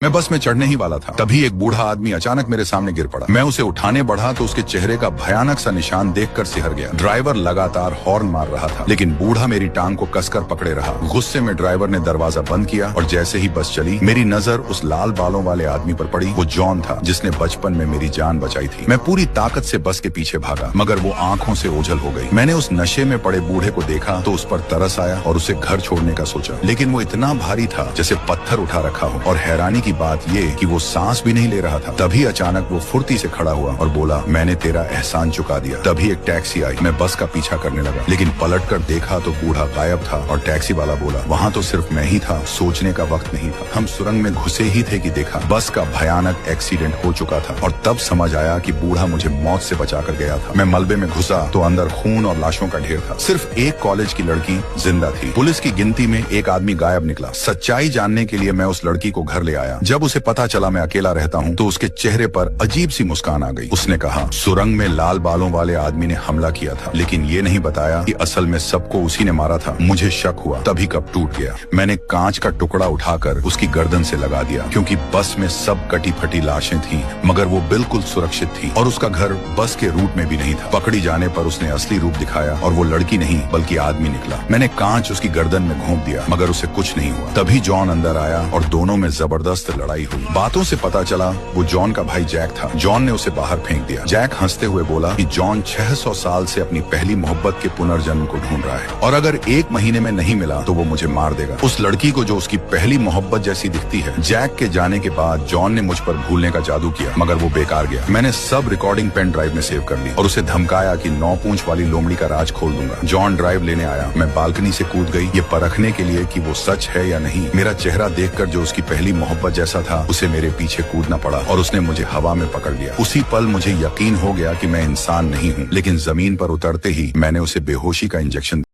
मैं बस में चढ़ने ही वाला था, तभी एक बूढ़ा आदमी अचानक मेरे सामने गिर पड़ा। मैं उसे उठाने बढ़ा तो उसके चेहरे का भयानक सा निशान देखकर सिहर गया। ड्राइवर लगातार हॉर्न मार रहा था, लेकिन बूढ़ा मेरी टांग को कसकर पकड़े रहा। गुस्से में ड्राइवर ने दरवाजा बंद किया और जैसे ही बस चली, मेरी नजर उस लाल बालों वाले आदमी पर पड़ी। वो जॉन था, जिसने बचपन में मेरी जान बचाई थी। मैं पूरी ताकत से बस के पीछे भागा, मगर वो आंखों से ओझल हो गई। मैंने उस नशे में पड़े बूढ़े को देखा तो उस पर तरस आया और उसे घर छोड़ने का सोचा, लेकिन वो इतना भारी था जैसे पत्थर उठा रखा हो। और हैरानी की बात ये कि वो सांस भी नहीं ले रहा था। तभी अचानक वो फुर्ती से खड़ा हुआ और बोला, मैंने तेरा एहसान चुका दिया। तभी एक टैक्सी आई। मैं बस का पीछा करने लगा, लेकिन पलट कर देखा तो बूढ़ा गायब था और टैक्सी वाला बोला, वहाँ तो सिर्फ मैं ही था, सोचने का वक्त नहीं था। हम सुरंग में घुसे ही थे कि देखा बस का भयानक एक्सीडेंट हो चुका था और तब समझ आया कि बूढ़ा मुझे मौत से बचा कर गया था। मैं मलबे में घुसा तो अंदर खून और लाशों का ढेर था। सिर्फ एक कॉलेज की लड़की जिंदा थी। पुलिस की गिनती में एक आदमी गायब निकला। सच्चाई जानने के लिए मैं उस लड़की को घर ले आया। जब उसे पता चला मैं अकेला रहता हूँ तो उसके चेहरे पर अजीब सी मुस्कान आ गई। उसने कहा, सुरंग में लाल बालों वाले आदमी ने हमला किया था, लेकिन ये नहीं बताया कि असल में सबको उसी ने मारा था। मुझे शक हुआ, तभी कब टूट गया। मैंने कांच का टुकड़ा उठाकर उसकी गर्दन से लगा दिया, क्योंकि बस में सब कटी फटी लाशें थीं, मगर वो बिल्कुल सुरक्षित थी और उसका घर बस के रूट में भी नहीं था। पकड़ी जाने पर उसने असली रूप दिखाया और वो लड़की नहीं बल्कि आदमी निकला। मैंने कांच उसकी गर्दन में घोंप दिया, मगर उसे कुछ नहीं हुआ। तभी जॉन अंदर आया और दोनों में जबरदस्त लड़ाई हुई। बातों से पता चला वो जॉन का भाई जैक था। जॉन ने उसे बाहर फेंक दिया। जैक हंसते हुए बोला कि जॉन 600 साल से अपनी पहली मोहब्बत के पुनर्जन्म को ढूंढ रहा है और अगर 1 महीने में नहीं मिला तो वो मुझे मार देगा। उस लड़की को जो उसकी पहली मोहब्बत जैसी दिखती है। जैक के जाने के बाद जॉन ने मुझ पर भूलने का जादू किया, मगर वो बेकार गया। मैंने सब रिकॉर्डिंग पेन ड्राइव में सेव कर ली और उसे धमकाया कि 9 पूंछ वाली लोमड़ी का राज खोल दूंगा। जॉन ड्राइव लेने आया। मैं बालकनी से कूद गई, ये परखने के लिए कि वो सच है या नहीं। मेरा चेहरा देखकर जो उसकी पहली मोहब्बत जैसा था, उसे मेरे पीछे कूदना पड़ा और उसने मुझे हवा में पकड़ लिया। उसी पल मुझे यकीन हो गया कि मैं इंसान नहीं हूँ, लेकिन जमीन पर उतरते ही मैंने उसे बेहोशी का इंजेक्शन